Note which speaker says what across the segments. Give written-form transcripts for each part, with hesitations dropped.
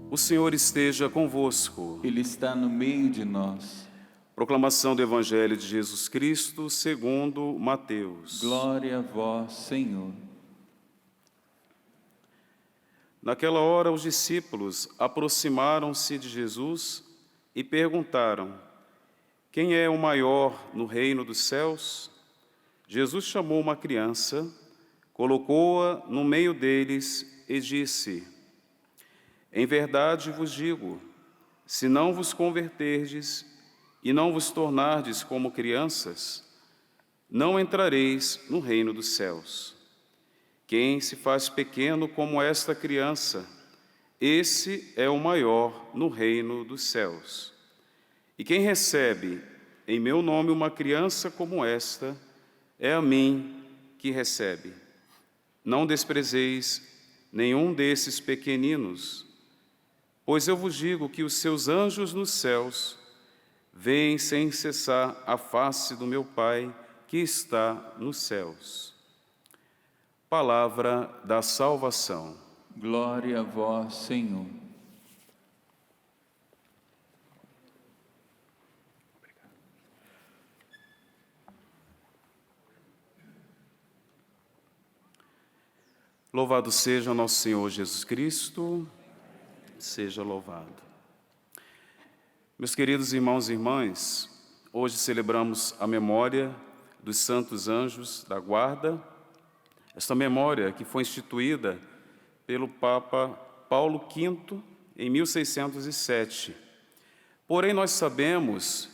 Speaker 1: O Senhor esteja convosco.
Speaker 2: Ele está no meio de nós.
Speaker 1: Proclamação do Evangelho de Jesus Cristo segundo Mateus.
Speaker 2: Glória a vós, Senhor.
Speaker 1: Naquela hora, os discípulos aproximaram-se de Jesus e perguntaram: quem é o maior no reino dos céus? Jesus chamou uma criança, colocou-a no meio deles e disse: em verdade vos digo, se não vos converterdes e não vos tornardes como crianças, não entrareis no reino dos céus. Quem se faz pequeno como esta criança, esse é o maior no reino dos céus. E quem recebe em meu nome uma criança como esta, é a mim que recebe. Não desprezeis nenhum desses pequeninos, pois eu vos digo que os seus anjos nos céus veem sem cessar a face do meu Pai que está nos céus. Palavra da salvação.
Speaker 2: Glória a vós, Senhor.
Speaker 1: Louvado seja nosso Senhor Jesus Cristo, seja louvado. Meus queridos irmãos e irmãs, hoje celebramos a memória dos santos anjos da guarda, esta memória que foi instituída pelo Papa Paulo V em 1607. Porém, nós sabemos,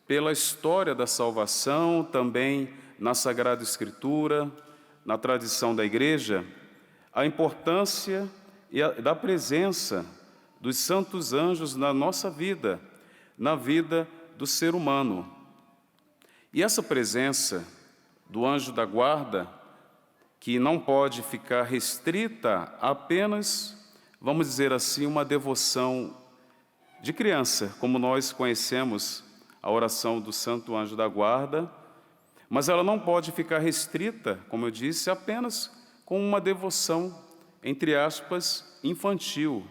Speaker 1: pela história da salvação, também na Sagrada Escritura, na tradição da Igreja, a importância da presença dos santos anjos na nossa vida, na vida do ser humano. E essa presença do anjo da guarda, que não pode ficar restrita a apenas, vamos dizer assim, uma devoção de criança, como nós conhecemos a oração do Santo Anjo da Guarda, mas ela não pode ficar restrita, como eu disse, apenas com uma devoção, entre aspas, infantil.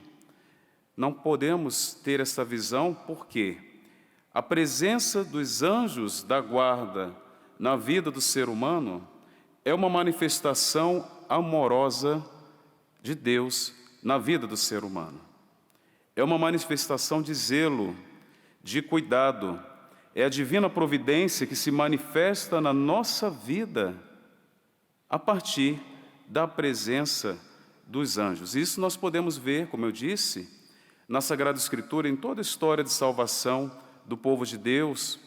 Speaker 1: Não podemos ter essa visão porque a presença dos anjos da guarda na vida do ser humano é uma manifestação amorosa de Deus na vida do ser humano. É uma manifestação de zelo, de cuidado. É a divina providência que se manifesta na nossa vida a partir da presença dos anjos. Isso nós podemos ver, como eu disse, na Sagrada Escritura, em toda a história de salvação do povo de Deus,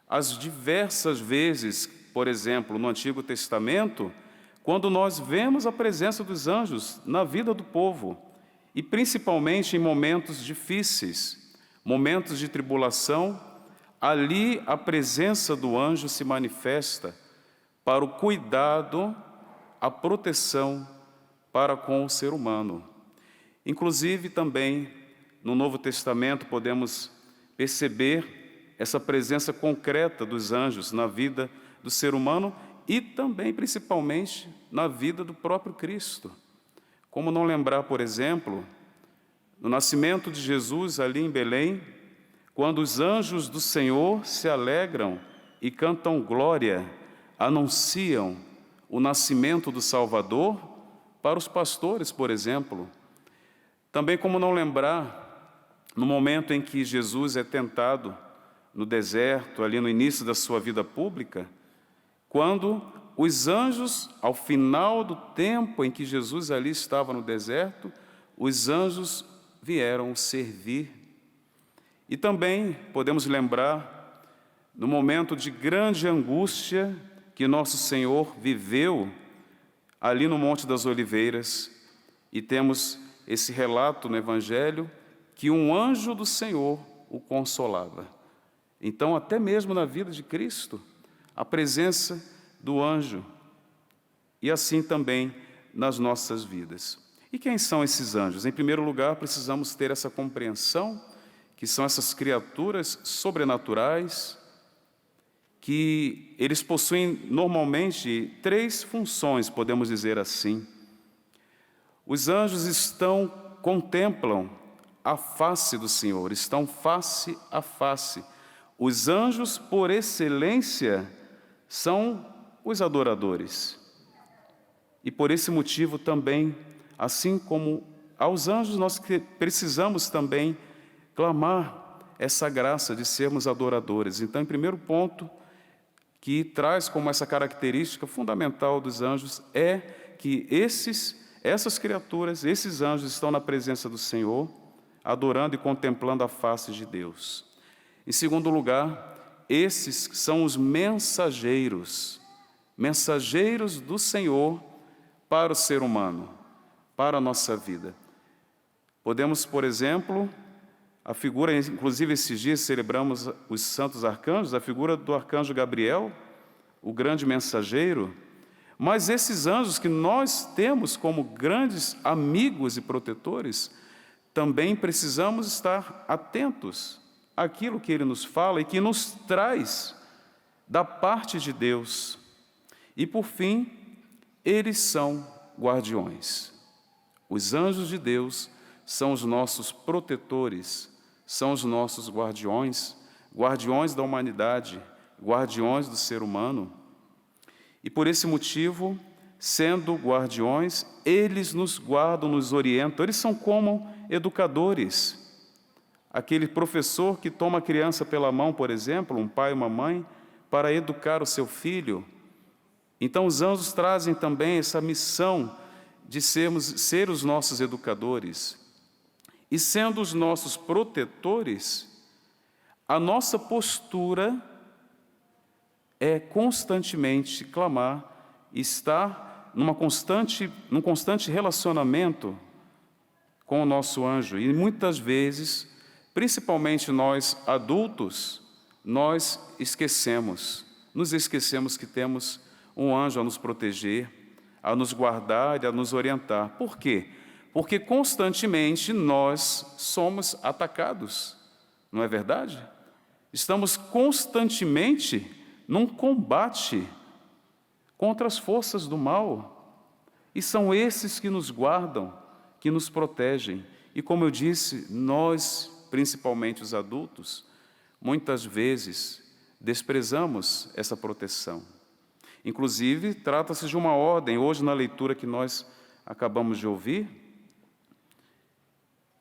Speaker 1: as diversas vezes, por exemplo, no Antigo Testamento, quando nós vemos a presença dos anjos na vida do povo, e principalmente em momentos difíceis, momentos de tribulação, ali a presença do anjo se manifesta para o cuidado, a proteção para com o ser humano. Inclusive também no Novo Testamento podemos perceber essa presença concreta dos anjos na vida do ser humano e também, principalmente, na vida do próprio Cristo. Como não lembrar, por exemplo, no nascimento de Jesus ali em Belém, quando os anjos do Senhor se alegram e cantam glória, anunciam o nascimento do Salvador para os pastores, por exemplo. Também como não lembrar, no momento em que Jesus é tentado no deserto, ali no início da sua vida pública, quando os anjos, ao final do tempo em que Jesus ali estava no deserto, os anjos vieram servir. E também podemos lembrar, no momento de grande angústia que nosso Senhor viveu ali no Monte das Oliveiras, e temos esse relato no Evangelho, que um anjo do Senhor o consolava. Então, até mesmo na vida de Cristo, a presença do anjo, e assim também nas nossas vidas. E quem são esses anjos? Em primeiro lugar, precisamos ter essa compreensão que são essas criaturas sobrenaturais, que eles possuem normalmente 3 funções, podemos dizer assim. Os anjos contemplam a face do Senhor, estão face a face. Os anjos, por excelência, são os adoradores. E por esse motivo também, assim como aos anjos, nós precisamos também clamar essa graça de sermos adoradores. Então, em primeiro ponto, que traz como essa característica fundamental dos anjos, é que essas criaturas, esses anjos estão na presença do Senhor, adorando e contemplando a face de Deus. Em segundo lugar, esses são os mensageiros do Senhor para o ser humano, para a nossa vida. Podemos, por exemplo, a figura, inclusive esses dias celebramos os santos arcanjos, a figura do arcanjo Gabriel, o grande mensageiro, mas esses anjos que nós temos como grandes amigos e protetores, também precisamos estar atentos àquilo que ele nos fala e que nos traz da parte de Deus. E por fim, eles são guardiões. Os anjos de Deus são os nossos protetores, são os nossos guardiões, guardiões da humanidade, guardiões do ser humano. E por esse motivo, sendo guardiões, eles nos guardam, nos orientam. Eles são como educadores. Aquele professor que toma a criança pela mão, por exemplo, um pai e uma mãe, para educar o seu filho. Então, os anjos trazem também essa missão de ser os nossos educadores. E sendo os nossos protetores, a nossa postura é constantemente clamar, estar num constante relacionamento com o nosso anjo. E muitas vezes, principalmente nós adultos, nós nos esquecemos que temos um anjo a nos proteger, a nos guardar e a nos orientar. Por quê? Porque constantemente nós somos atacados, não é verdade? Estamos constantemente num combate contra as forças do mal. E são esses que nos guardam, que nos protegem. E como eu disse, nós, principalmente os adultos, muitas vezes desprezamos essa proteção. Inclusive, trata-se de uma ordem, hoje na leitura que nós acabamos de ouvir,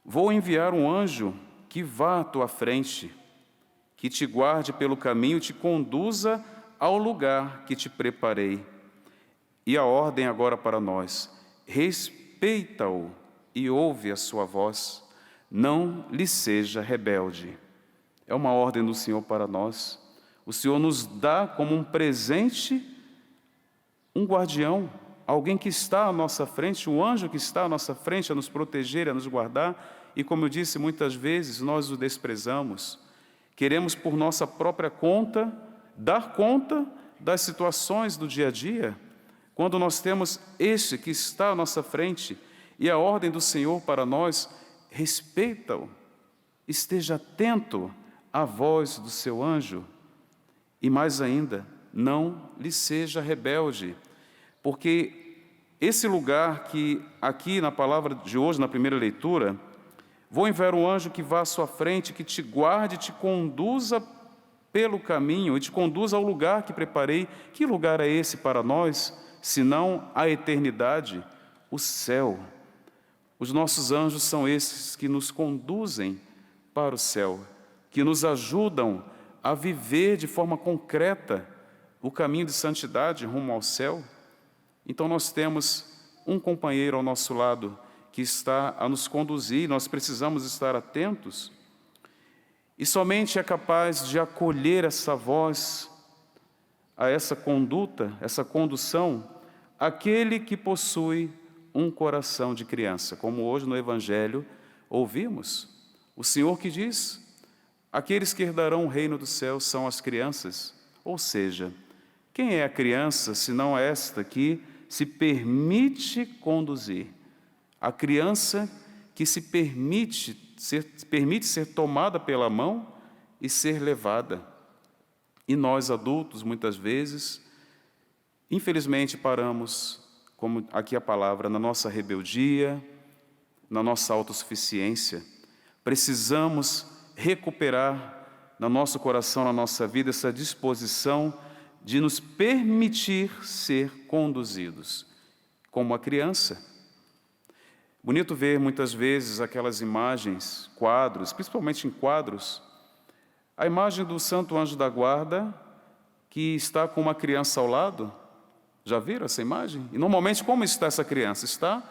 Speaker 1: vou enviar um anjo que vá à tua frente, que te guarde pelo caminho e te conduza ao lugar que te preparei. E a ordem agora para nós: respeita-o e ouve a sua voz, não lhe seja rebelde. É uma ordem do Senhor para nós. O Senhor nos dá como um presente um guardião, alguém que está à nossa frente, um anjo que está à nossa frente a nos proteger, a nos guardar. E como eu disse, muitas vezes nós o desprezamos. Queremos por nossa própria conta, dar conta das situações do dia a dia, quando nós temos este que está à nossa frente, e a ordem do Senhor para nós: respeita-o, esteja atento à voz do seu anjo, e mais ainda, não lhe seja rebelde, porque esse lugar que aqui na palavra de hoje, na primeira leitura, vou enviar um anjo que vá à sua frente, que te guarde, te conduza pelo caminho e te conduza ao lugar que preparei. Que lugar é esse para nós, senão a eternidade, o céu? Os nossos anjos são esses que nos conduzem para o céu, que nos ajudam a viver de forma concreta o caminho de santidade rumo ao céu. Então nós temos um companheiro ao nosso lado que está a nos conduzir, nós precisamos estar atentos, e somente é capaz de acolher essa voz, a essa conduta, essa condução, aquele que possui um coração de criança, como hoje no Evangelho ouvimos, o Senhor que diz: aqueles que herdarão o reino dos céus são as crianças. Ou seja, quem é a criança, senão esta que se permite conduzir? A criança que se permite ser tomada pela mão e ser levada. E nós, adultos, muitas vezes, infelizmente, paramos, como aqui a palavra, na nossa rebeldia, na nossa autossuficiência. Precisamos recuperar no nosso coração, na nossa vida, essa disposição de nos permitir ser conduzidos, como a criança. Bonito ver muitas vezes aquelas imagens, quadros, principalmente em quadros, a imagem do santo anjo da guarda que está com uma criança ao lado. Já viram essa imagem? E normalmente como está essa criança? Está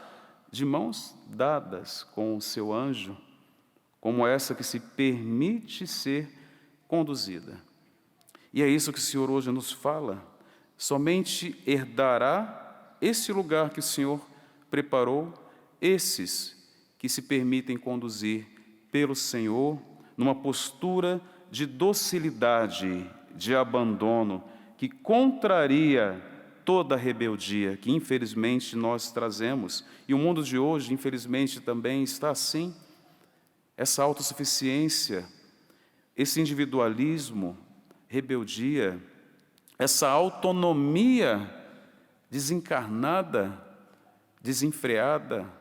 Speaker 1: de mãos dadas com o seu anjo, como essa que se permite ser conduzida. E é isso que o Senhor hoje nos fala. Somente herdará esse lugar que o Senhor preparou esses que se permitem conduzir pelo Senhor numa postura de docilidade, de abandono, que contraria toda a rebeldia que infelizmente nós trazemos. E o mundo de hoje, infelizmente, também está assim. Essa autossuficiência, esse individualismo, rebeldia, essa autonomia desencarnada, desenfreada,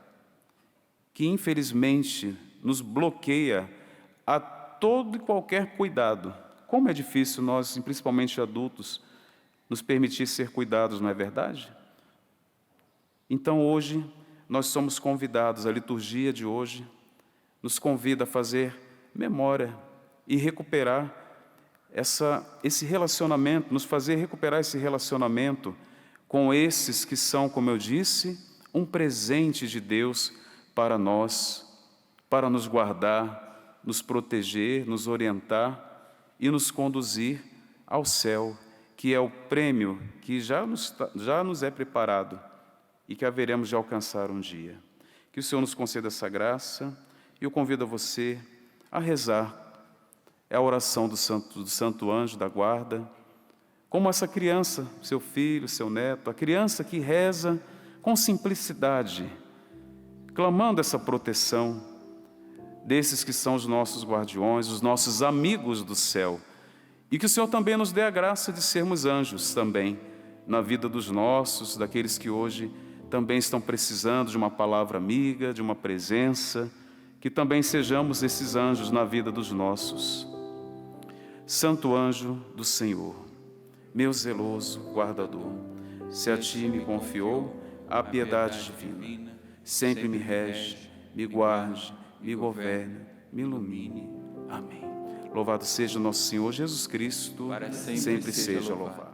Speaker 1: que infelizmente nos bloqueia a todo e qualquer cuidado. Como é difícil nós, principalmente adultos, nos permitir ser cuidados, não é verdade? Então hoje nós somos convidados, a liturgia de hoje nos convida a fazer memória e recuperar esse relacionamento, nos fazer recuperar esse relacionamento com esses que são, como eu disse, um presente de Deus para nós, para nos guardar, nos proteger, nos orientar e nos conduzir ao céu, que é o prêmio que já nos é preparado e que haveremos de alcançar um dia. Que o Senhor nos conceda essa graça e eu convido a você a rezar. É a oração do santo anjo da guarda, como essa criança, seu filho, seu neto, a criança que reza com simplicidade, clamando essa proteção desses que são os nossos guardiões, os nossos amigos do céu. E que o Senhor também nos dê a graça de sermos anjos também, na vida dos nossos, daqueles que hoje também estão precisando de uma palavra amiga, de uma presença, que também sejamos esses anjos na vida dos nossos. Santo anjo do Senhor, meu zeloso guardador, se a ti me confiou a piedade divina, sempre me rege, me guarde, me governe, me ilumine. Amém. Louvado seja o nosso Senhor Jesus Cristo, sempre seja louvado.